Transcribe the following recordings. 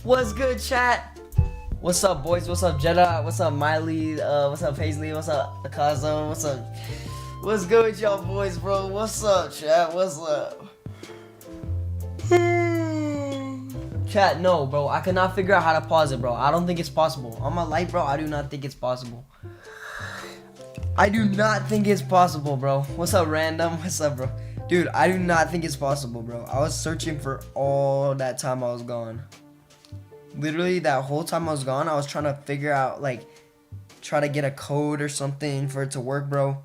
What's good, chat? What's up, boys? What's up, Jedi? What's up, Miley? What's up, Paisley? What's up, Akazo? What's up? What's good with y'all boys, bro? What's up, chat? What's up? Chat, no, bro. I cannot figure out how to pause it, bro. I don't think it's possible. On my life, bro, I do not think it's possible. I do not think it's possible, bro. What's up, Random? What's up, bro? Dude, I do not think it's possible, bro. I was searching for all that time I was gone. Literally, that whole time I was gone, I was trying to figure out, like, try to get a code or something for it to work, bro.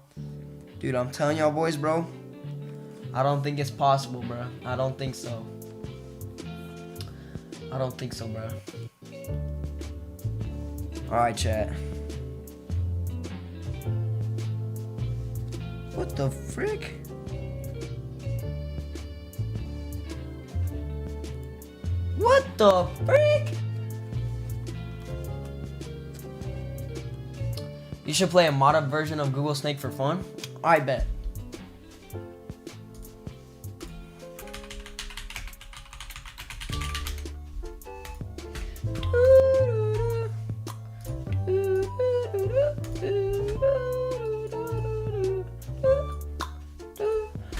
Dude, I'm telling y'all boys, bro, I don't think it's possible, bro. I don't think so. I don't think so, bro. Alright, chat. What the frick? What the frick? You should play a modded version of Google Snake for fun. I bet.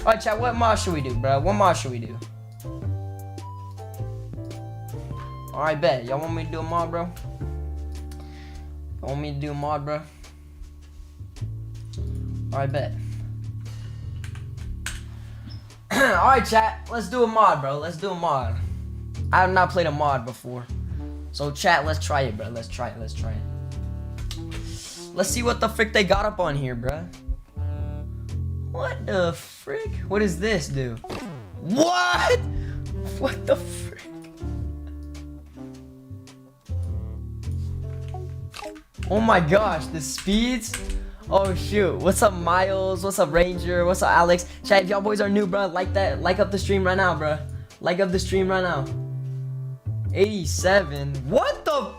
Alright, chat, what mod should we do, bro? What mod should we do? Alright, bet. Y'all want me to do a mod, bro? Y'all want me to do a mod, bro? Alright, bet. Alright, chat. Let's do a mod, bro. Let's do a mod. I have not played a mod before. So, chat, let's try it, bro. Let's try it. Let's try it. Let's see what the frick they got up on here, bro. What the frick? What does this do? What? What the frick? Oh my gosh, the speeds? Oh shoot. What's up, Miles? What's up, Ranger? What's up, Alex? Chat, if y'all boys are new, bro, like that. Like up the stream right now, bro. Like up the stream right now. 87. What the?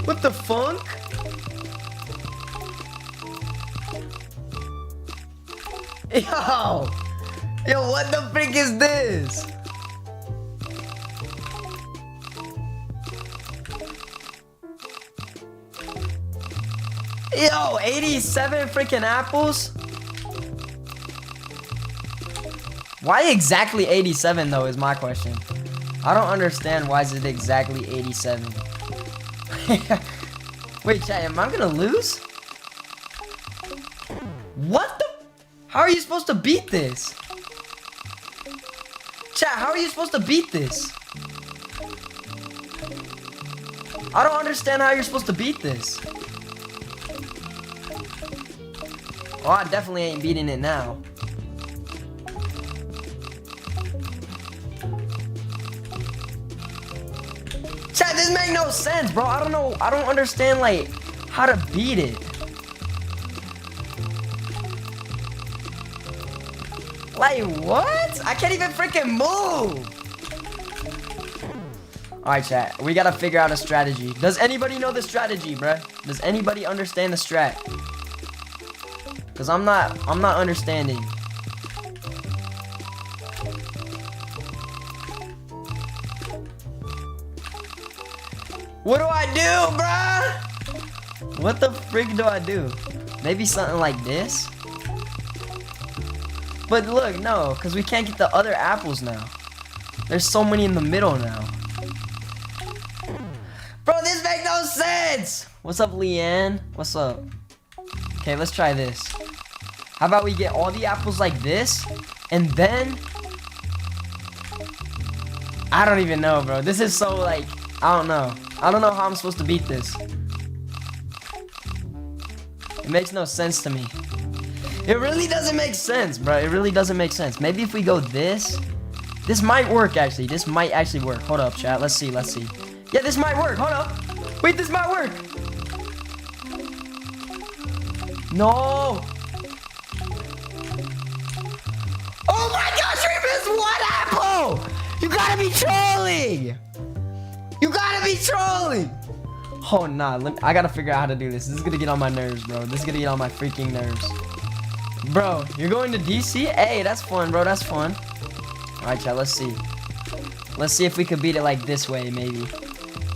What the funk? Yo! Yo, what the frick is this? Yo, 87 freaking apples? Why exactly 87 though is my question. I don't understand why is it exactly 87. Wait, chat, am I gonna lose? What the? How are you supposed to beat this? Chat, how are you supposed to beat this? I don't understand how you're supposed to beat this. Oh, I definitely ain't beating it now. Chat, this make no sense, bro. I don't know. I don't understand, like, how to beat it. Like, what? I can't even freaking move. Alright, chat. We gotta figure out a strategy. Does anybody know the strategy, bruh? Does anybody understand the strat? Because I'm not understanding. What do I do, bruh? What the frick do I do? Maybe something like this? But look, no, because we can't get the other apples now. There's so many in the middle now. Bro, this makes no sense! What's up, Leanne? What's up? Okay, let's try this. How about we get all the apples like this, and then... I don't even know, bro. This is so, like, I don't know. I don't know how I'm supposed to beat this. It makes no sense to me. It really doesn't make sense, bro. It really doesn't make sense. Maybe if we go this, This might work, actually. This might actually work. Hold up, chat. Let's see. Let's see. Yeah, this might work. Hold up. Wait, this might work. No. Oh my gosh, we missed one apple. You gotta be trolling. You gotta be trolling. Oh, nah. I gotta figure out how to do this. This is gonna get on my nerves, bro. This is gonna get on my freaking nerves. Bro, you're going to DC? Hey, that's fun, bro. That's fun. All right, chat. Let's see. Let's see if we could beat it like this way, maybe.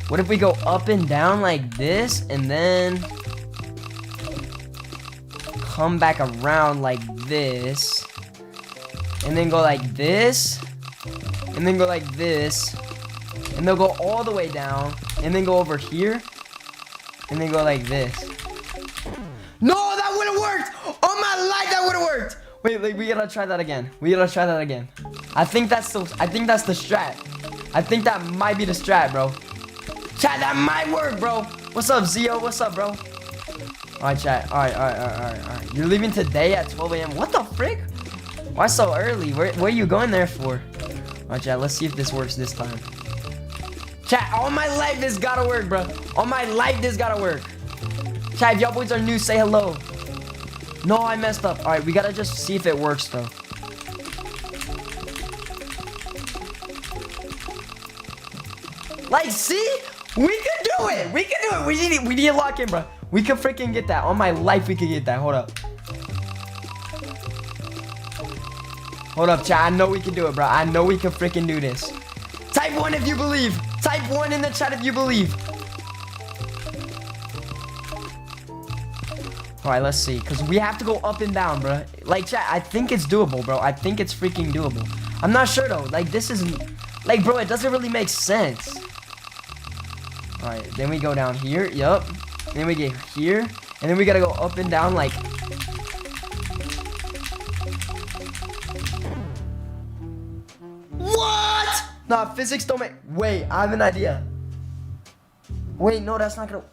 What if we go up and down like this, and then come back around like this, and then go like this, and then go like this, and they'll go all the way down, and then go over here, and then go like this. No, that would've worked! On my life, that would've worked! Wait, we gotta try that again. We gotta try that again. I think that's the strat. I think that might be the strat, bro. Chat, that might work, bro. What's up, Zio? What's up, bro? Alright, chat. Alright. You're leaving today at 12 a.m. What the frick? Why so early? Where are you going there for? Alright, chat. Let's see if this works this time. Chat, all my life this gotta work, bro. All my life this gotta work. Chat, if y'all boys are new, say hello. No, I messed up. Alright, we gotta just see if it works, though. Like, see? We can do it. We can do it. We need to lock in, bro. We can freaking get that. On my life, we can get that. Hold up. Hold up, chat. I know we can do it, bro. I know we can freaking do this. Type 1 if you believe. Type 1 in the chat if you believe. Alright, let's see. Because we have to go up and down, bro. Like, chat, I think it's doable, bro. I think it's freaking doable. I'm not sure, though. Like, this isn't... Like, bro, it doesn't really make sense. Alright, then we go down here. Yup. Then we get here. And then we gotta go up and down, like... What? Nah, physics don't make... Wait, I have an idea. Wait, no, that's not gonna...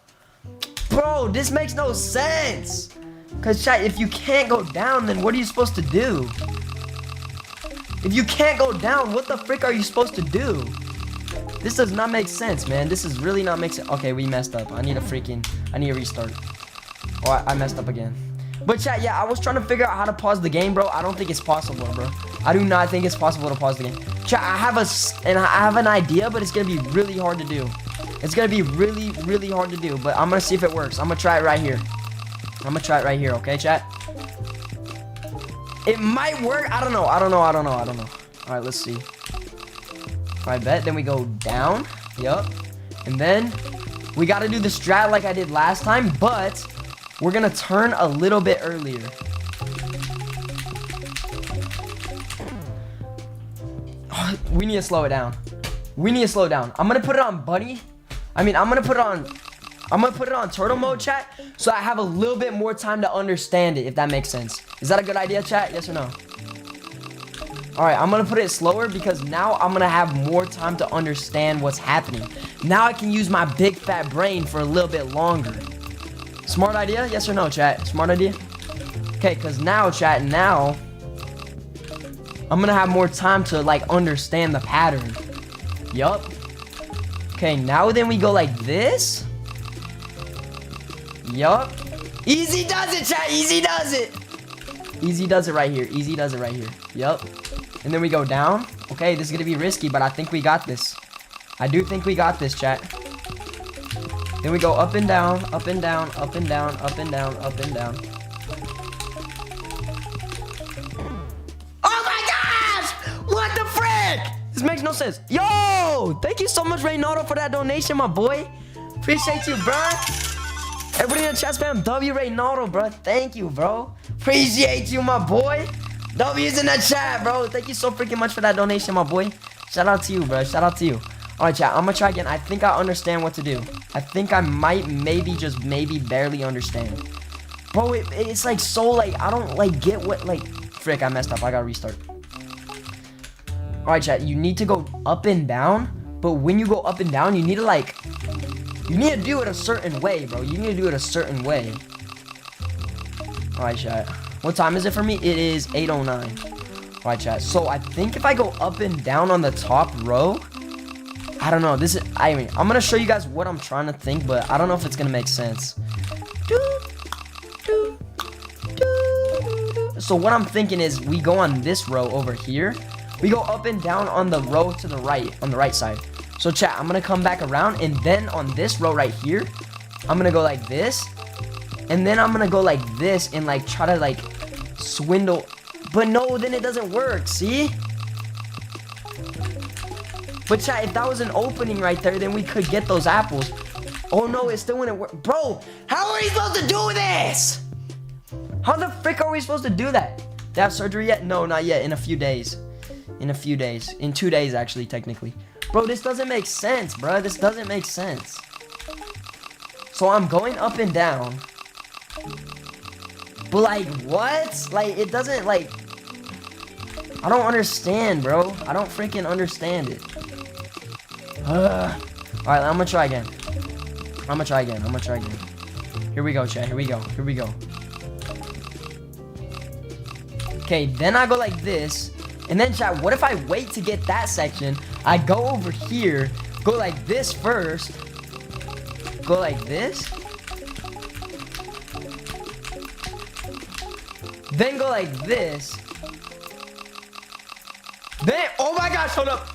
Bro, this makes no sense. Because, chat, if you can't go down, then what are you supposed to do? If you can't go down, what the frick are you supposed to do? This does not make sense, man. This is really not making sense. Okay, we messed up. I need a restart. Oh, I messed up again. But, chat, yeah, I was trying to figure out how to pause the game, bro. I don't think it's possible, bro. I do not think it's possible to pause the game. Chat, I have an idea, but it's going to be really hard to do. It's going to be really, really hard to do, but I'm going to see if it works. I'm going to try it right here. I'm going to try it right here, okay, chat? It might work. I don't know. All right, let's see. All right, bet. Then we go down. Yup. And then we got to do the strat like I did last time, but we're going to turn a little bit earlier. We need to slow it down. I'm going to put it on bunny. I'm gonna put it on turtle mode, chat, so I have a little bit more time to understand it, if that makes sense. Is that a good idea, chat? Yes or no? Alright, I'm gonna put it slower because now I'm gonna have more time to understand what's happening. Now I can use my big fat brain for a little bit longer. Smart idea? Yes or no, chat? Smart idea? Okay, because now, chat, now I'm gonna have more time to, like, understand the pattern. Yup. Okay, now then we go like this. Yup. Easy does it, chat. Easy does it. Easy does it right here. Easy does it right here. Yup. And then we go down. Okay, this is gonna be risky, but I think we got this. I do think we got this, chat. Then we go up and down, up and down, up and down, up and down, up and down. Oh my gosh! What the frick? This makes no sense. Yo! Thank you so much, Reynaldo, for that donation, my boy. Appreciate you, bro. Everybody in the chat spam W Reynaldo, bro. Thank you, bro. Appreciate you, my boy. W's in the chat, bro. Thank you so freaking much for that donation, my boy. Shout out to you, bro. Shout out to you. Alright, chat. I'm gonna try again. I think I understand what to do. I think I might maybe barely understand. Bro, it's like so, like, I don't, like, get what, like, frick, I messed up. I gotta restart. Alright, chat, you need to go up and down, but when you go up and down, you need to, like, you need to do it a certain way, bro. You need to do it a certain way. Alright, chat. What time is it for me? It is 8:09. Alright, chat. So I think if I go up and down on the top row, I don't know. I mean, I'm gonna show you guys what I'm trying to think, but I don't know if it's gonna make sense. So what I'm thinking is we go on this row over here. We go up and down on the row to the right, on the right side. So chat, I'm gonna come back around, and then on this row right here, I'm gonna go like this, and then I'm gonna go like this and like try to like swindle. But no, then it doesn't work, see? But chat, if that was an opening right there, then we could get those apples. Oh no, it still wouldn't work. Bro, how are we supposed to do this? How the frick are we supposed to do that? Do you have surgery yet? No, not yet. In a few days. In a few days. In 2 days, actually, technically. Bro, this doesn't make sense, bro. This doesn't make sense. So I'm going up and down. But like, what? Like, it doesn't, like... I don't understand, bro. I don't freaking understand it. Alright, I'm gonna try again. I'm gonna try again. Here we go, chat. Here we go. Okay, then I go like this. And then, chat, what if I wait to get that section? I go over here. Go like this first. Go like this. Then go like this. Then, oh my gosh, hold up.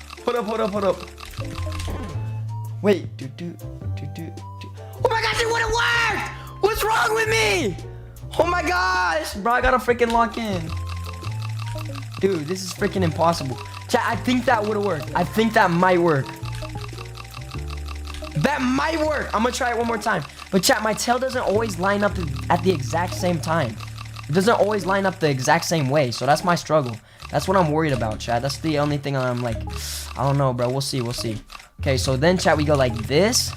Wait, oh my gosh, it wouldn't work! What's wrong with me? Oh my gosh, bro, I gotta freaking lock in. Dude, this is freaking impossible. Chat, I think that would've worked. I think that might work. That might work. I'm gonna try it one more time. But chat, my tail doesn't always line up at the exact same time. It doesn't always line up the exact same way, so that's my struggle. That's what I'm worried about, chat. That's the only thing I'm like, I don't know, bro. We'll see. Okay, so then, chat, we go like this.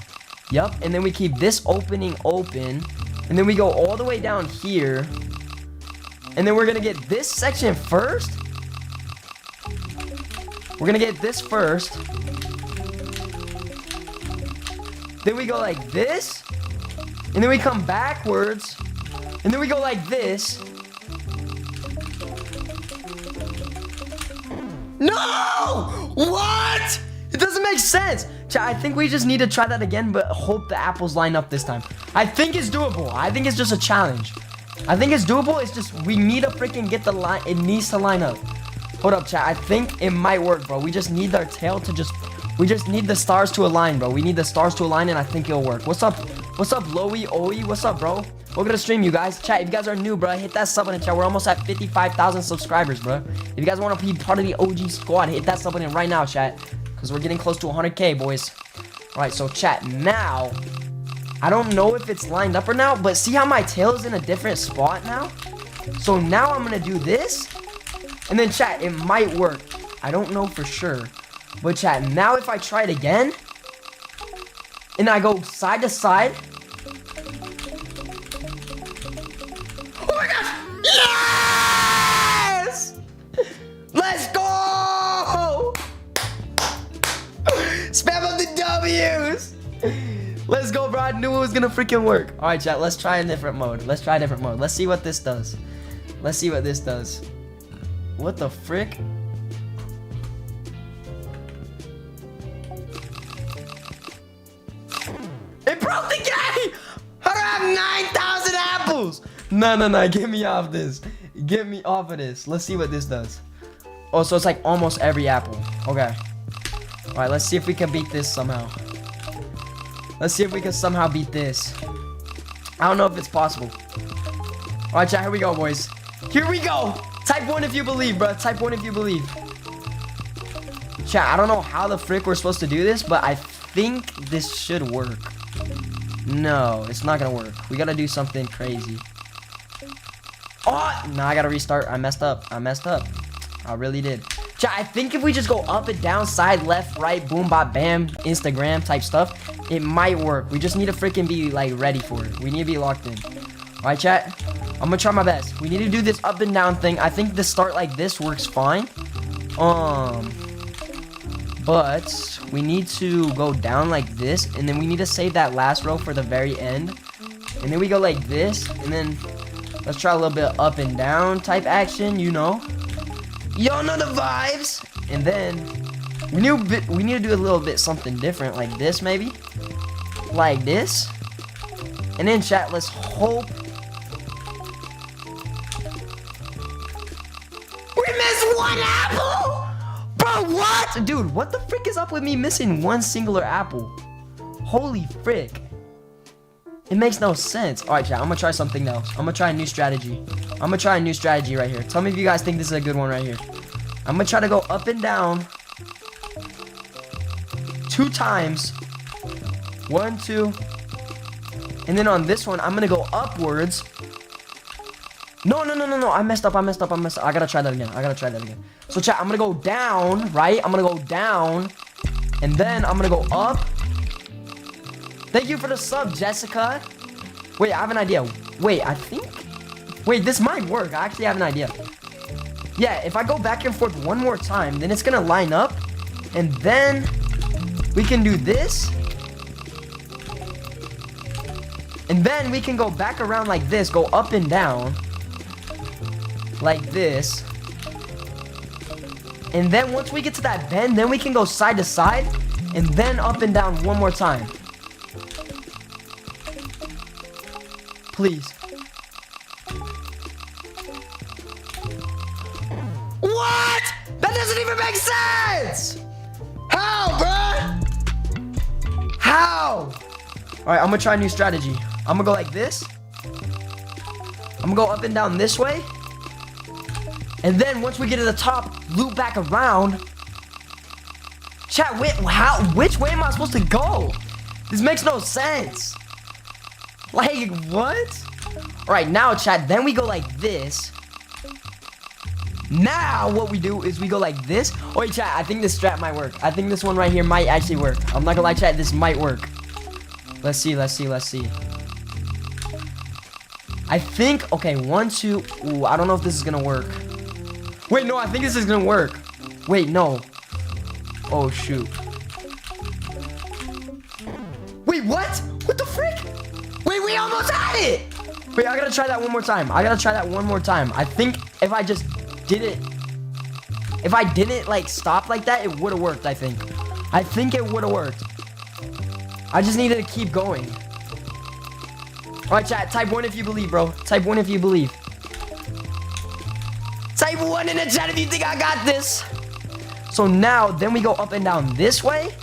Yup, and then we keep this opening open. And then we go all the way down here. And then we're gonna get this section first. We're gonna get this first. Then we go like this. And then we come backwards. And then we go like this. No! What? It doesn't make sense. Chat, I think we just need to try that again, but hope the apples line up this time. I think it's doable. I think it's just a challenge. I think it's doable. It's just we need to freaking get the line. It needs to line up. Hold up, chat. I think it might work, bro. We just need our tail to just... We just need the stars to align, bro. We need the stars to align, and I think it'll work. What's up? What's up, Loey? Oey? What's up, bro? Welcome to the stream, you guys. Chat, if you guys are new, bro, hit that sub button, chat. We're almost at 55,000 subscribers, bro. If you guys want to be part of the OG squad, hit that sub button right now, chat. Because we're getting close to 100K, boys. Alright, so chat, now... I don't know if it's lined up or not, but see how my tail is in a different spot now? So now I'm going to do this. And then, chat, it might work. I don't know for sure. But, chat, now if I try it again... And I go side to side... Oh my gosh! Yes! Let's go! Spam up the W's! Let's go, bro. I knew it was gonna freaking work. Alright, chat, let's try a different mode. Let's see what this does. What the frick? It broke the game! How do I have 9,000 apples? No, get me off this. Get me off of this. Let's see what this does. Oh, so it's like almost every apple. Okay. Alright, let's see if we can beat this somehow. Let's see if we can somehow beat this. I don't know if it's possible. Alright, chat, here we go, boys. Here we go! Type 1 if you believe, bro. Type 1 if you believe. Chat, I don't know how the frick we're supposed to do this, but I think this should work. No, it's not gonna work. We gotta do something crazy. Oh! No, I gotta restart. I messed up. I really did. Chat, I think if we just go up and down, side, left, right, boom, bop, bam, Instagram type stuff, it might work. We just need to freaking be, like, ready for it. We need to be locked in. Alright, chat? I'm gonna try my best. We need to do this up and down thing. I think the start like this works fine. But we need to go down like this, and then we need to save that last row for the very end. And then we go like this, and then let's try a little bit up and down type action, you know. Y'all know the vibes. And then we need to do a little bit something different, like this maybe, like this. And then chat, let's hope we missed one apple. Bro, what? Dude, what the frick is up with me missing one singular apple? Holy frick. It makes no sense. Alright, chat, I'm gonna try something else. I'm gonna try a new strategy. I'm gonna try a new strategy right here. Tell me if you guys think this is a good one right here. I'm gonna try to go up and down 2 times. 1, 2. And then on this one, I'm gonna go upwards. No. I messed up. I gotta try that again. So chat, I'm gonna go down, right? I'm gonna go down. And then I'm gonna go up. Thank you for the sub, Jessica. Wait, I have an idea. Wait, this might work. I actually have an idea. Yeah, if I go back and forth one more time, then it's gonna line up. And then we can do this. And then we can go back around like this, go up and down. Like this. And then once we get to that bend, then we can go side to side. And then up and down one more time. Please. What? That doesn't even make sense! How, bruh? How? Alright, I'm gonna try a new strategy. I'm gonna go like this. I'm gonna go up and down this way. And then once we get to the top, loop back around. Chat, which way am I supposed to go? This makes no sense. Like, what? Alright, now chat, then we go like this. Now what we do is we go like this. Oh wait, chat, I think this strat might work. I think this one right here might actually work. I'm not gonna lie, chat, this might work. Let's see. I think, okay, 1, 2. Ooh, I don't know if this is gonna work. Wait, no, I think this is gonna work. Wait, no. Oh, shoot. Wait, what? What the frick? Wait, we almost had it! Wait, I gotta try that one more time. I think if I just did it, if I didn't, like, stop like that, it would've worked, I think. I think it would've worked. I just needed to keep going. Alright, chat, type 1 if you believe, bro. Type 1 if you believe. Type 1 in the chat if you think I got this. So now, then we go up and down this way.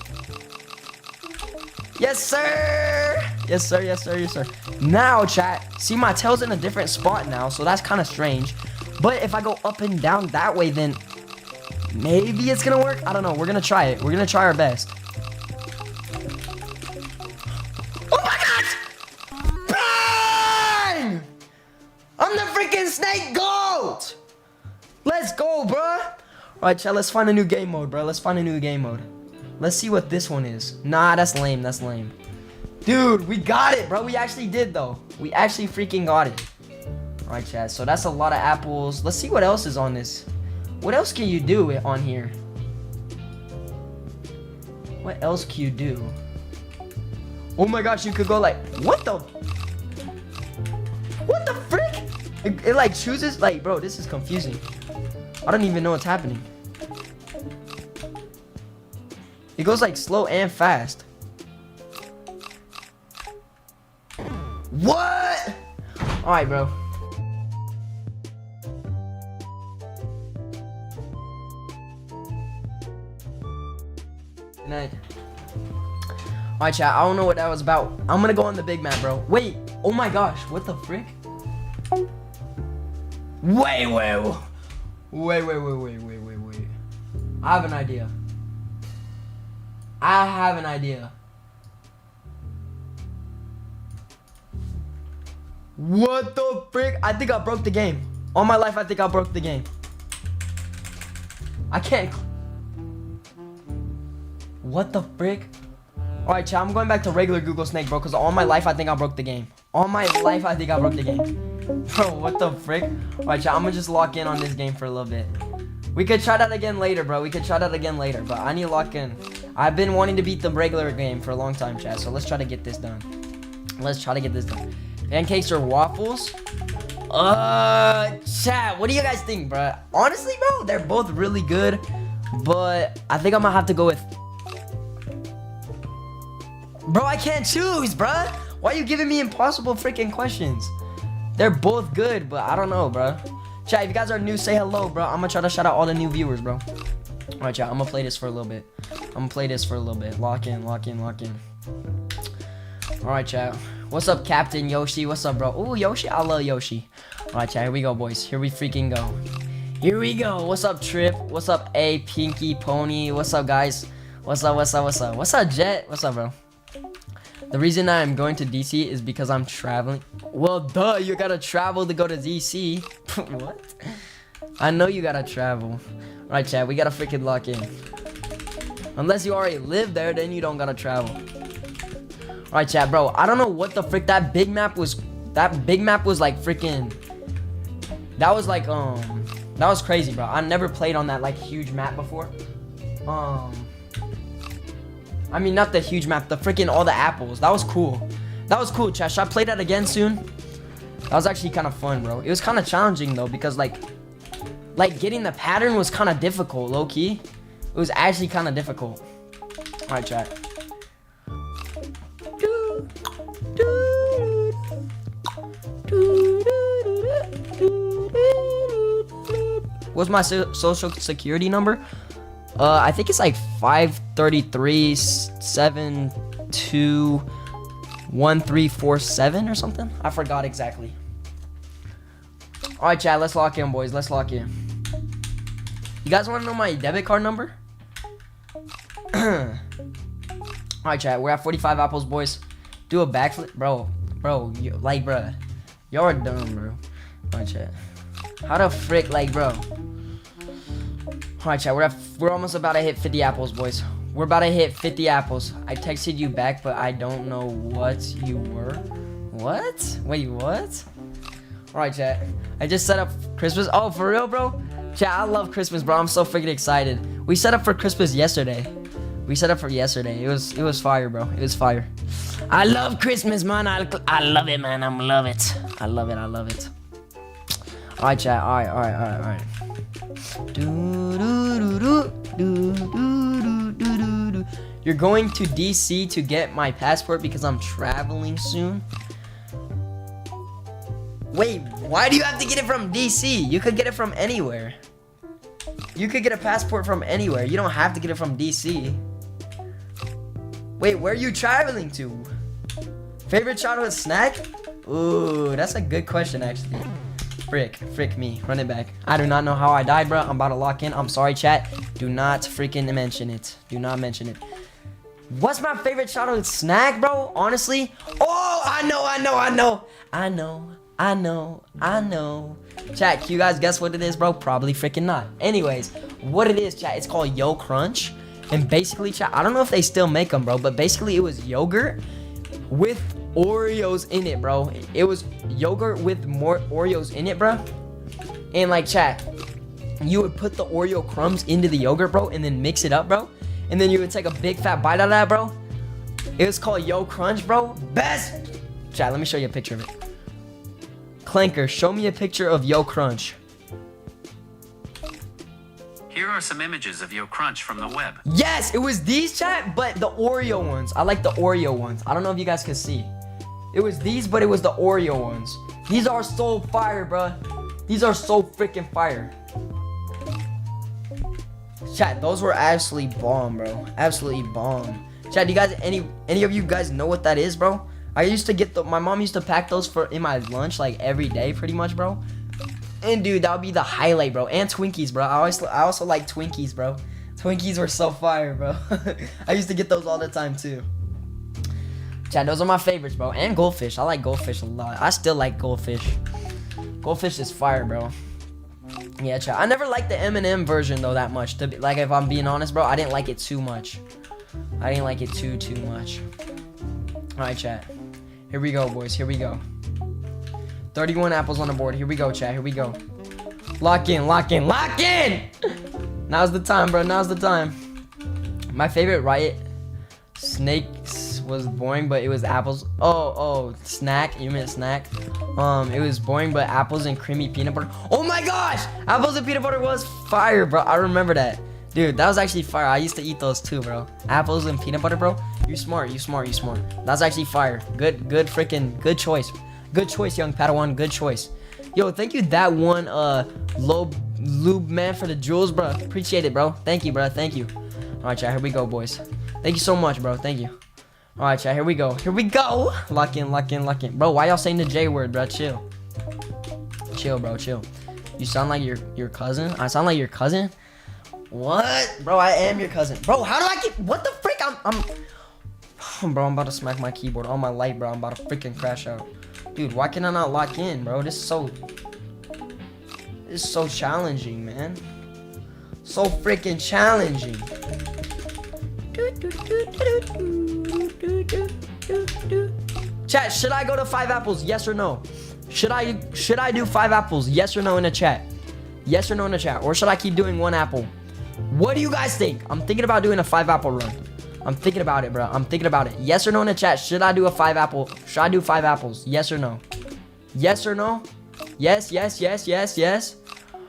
Yes, sir. Yes, sir. Now, chat, see my tail's in a different spot now, so that's kind of strange. But if I go up and down that way, then maybe it's gonna work. I don't know. We're gonna try it. We're gonna try our best. Oh my god! Bang! I'm the freaking snake goat! Let's go, bruh! Alright, chat, let's find a new game mode, bro. Let's see what this one is. Nah, that's lame. Dude, we got it, bro. We actually did, though. We actually freaking got it. Alright, chat, so that's a lot of apples. Let's see what else is on this. What else can you do on here? What else can you do? Oh my gosh, you could go like, what the frick? It like chooses, like, bro, this is confusing. I don't even know what's happening. It goes like slow and fast. What? Alright, bro. Good night. Alright, chat, I don't know what that was about. I'm gonna go on the big map, bro. Wait, oh my gosh, what the frick? Wait. I have an idea. What the frick? I think I broke the game. All my life, I think I broke the game. I can't. What the frick? Alright, chat, I'm going back to regular Google Snake, bro, because all my life, I think I broke the game. Bro, what the frick? Alright, chat, I'm gonna just lock in on this game for a little bit. We could try that again later, bro. But I need to lock in. I've been wanting to beat the regular game for a long time, chat, so let's try to get this done. Pancakes or waffles? Chat, what do you guys think, bro? Honestly, bro, they're both really good, but I think I'm gonna have to go with. Bro, I can't choose, bro. Why are you giving me impossible freaking questions? They're both good, but I don't know, bro. Chat, if you guys are new, say hello, bro. I'm gonna try to shout out all the new viewers, bro. All right, chat, I'm gonna play this for a little bit. Lock in. All right, chat. What's up, Captain Yoshi? What's up, bro? Ooh, Yoshi, I love Yoshi. All right, chat, here we go, boys. Here we freaking go. Here we go. What's up, Trip? What's up, A Pinky Pony? What's up, guys? What's up? What's up, Jet? What's up, bro? The reason I'm going to DC is because I'm traveling. Well, duh, you gotta travel to go to DC. What? I know you gotta travel. All right, chat, we gotta freaking lock in. Unless you already live there, then you don't gotta travel. All right, chat, bro. I don't know what the frick that big map was. That big map was like freaking. That was like that was crazy, bro. I never played on that like huge map before. I mean, not the huge map, the freaking all the apples. That was cool. That was cool, chat. Should I play that again soon? That was actually kind of fun, bro. It was kind of challenging though, because like getting the pattern was kind of difficult, low key. It was actually kind of difficult. All right, chat. What's my social security number? I think it's like 533-72-1347 or something. I forgot exactly. All right, chat. Let's lock in, boys. Let's lock in. You guys want to know my debit card number? All right, chat. We're at 45 apples, boys. Do a backflip, bro. Bro, y'all are dumb, bro. All right, chat. How the frick, bro? Alright, chat, we're almost about to hit 50 apples, boys. We're about to hit 50 apples. I texted you back, but I don't know what you were. What? Wait, what? Alright, chat. I just set up Christmas. Oh, for real, bro? Chat, I love Christmas, bro. I'm so freaking excited. We set up for Christmas yesterday. It was fire, bro. It was fire. I love Christmas, man. I love it, man. I love it. I love it. Alright, chat. Alright. You're going to DC to get my passport because I'm traveling soon? Wait, why do you have to get it from DC? You could get it from anywhere. You could get a passport from anywhere. You don't have to get it from DC. Wait, where are you traveling to? Favorite childhood snack? Ooh, that's a good question, actually. Frick me. Run it back. I do not know how I died, bro. I'm about to lock in. I'm sorry, chat. Do not freaking mention it. Do not mention it. What's my favorite childhood snack, bro? Honestly? Oh, I know. Chat, can you guys guess what it is, bro? Probably freaking not. Anyways, what it is, chat, it's called Yo Crunch. And basically, chat, I don't know if they still make them, bro, but basically it was yogurt with Oreos in it, bro. It was yogurt with more Oreos in it, bro. And like, chat, you would put the Oreo crumbs into the yogurt, bro, and then mix it up, bro. And then you would take a big fat bite out of that, bro. It was called Yo Crunch, bro. Best. Chat, let me show you a picture of it. Clanker, show me a picture of Yo Crunch. Here are some images of Yo Crunch from the web. Yes, it was these, chat, but the Oreo ones. I like the Oreo ones. I don't know if you guys can see. It was these, but it was the Oreo ones. These are so fire, bro. These are so freaking fire. Chat, those were absolutely bomb, bro. Absolutely bomb. Chat, do you guys, any of you guys know what that is, bro? I used to get my mom used to pack those in my lunch like every day, pretty much, bro. And dude, that would be the highlight, bro. And Twinkies, bro. I also like Twinkies, bro. Twinkies were so fire, bro. I used to get those all the time too. Chat, those are my favorites, bro. And Goldfish. I like Goldfish a lot. I still like Goldfish. Goldfish is fire, bro. Yeah, chat. I never liked the M&M version though that much. Like, if I'm being honest, bro, I didn't like it too much. I didn't like it too much. All right, chat. Here we go, boys. Here we go. 31 apples on the board. Here we go, chat. Here we go. Lock in. Now's the time, bro. Now's the time. My favorite riot snakes. was boring, but it was apples. Oh, snack. You meant snack. It was boring, but apples and creamy peanut butter. Oh my gosh, apples and peanut butter was fire, bro. I remember that, dude. That was actually fire. I used to eat those too, bro. Apples and peanut butter, bro. You smart. That's actually fire. Good freaking good choice. Good choice, young Padawan. Good choice. Yo, thank you that one lube man for the jewels, bro. Appreciate it, bro. Thank you, bro. Thank you. All right, chat. Here we go, boys. Thank you so much, bro. Thank you. All right, chat. Here we go. Lock in. Bro, why y'all saying the J word, bro? Chill, bro. Chill. You sound like your cousin. I sound like your cousin. What, bro? I am your cousin, bro. How do I get? What the frick? Bro, I'm about to smack my keyboard on my light, bro. I'm about to freaking crash out. Dude, why can I not lock in, bro? This is so challenging, man. So freaking challenging. Chat, should I go to 5 apples? Yes or no? Should I do 5 apples? Yes or no in the chat? Yes or no in the chat? Or should I keep doing 1 apple? What do you guys think? I'm thinking about doing a 5 apple run. I'm thinking about it, bro. I'm thinking about it. Yes or no in the chat? Should I do a 5 apple? Should I do 5 apples? Yes or no? Yes or no? Yes.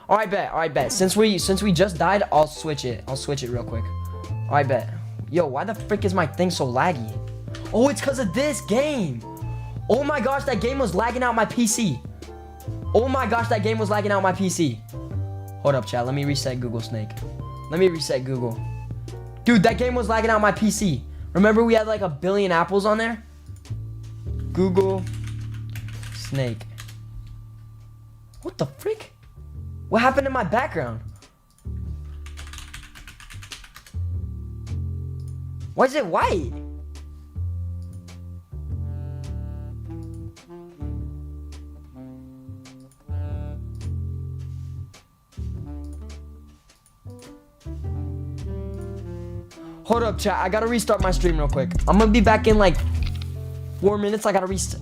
All right, bet. Since we just died, I'll switch it. I'll switch it real quick. All right, bet. Yo, why the frick is my thing so laggy? Oh, it's because of this game. Oh my gosh, that game was lagging out my PC. Oh my gosh, that game was lagging out my PC. Hold up, chat. Let me reset Google Snake. Let me reset Google. Dude, that game was lagging out my PC. Remember we had like 1 billion apples on there? Google Snake. What the frick? What happened to my background? Why is it white? Hold up, chat. I gotta restart my stream real quick. I'm gonna be back in like 4 minutes. I gotta reset.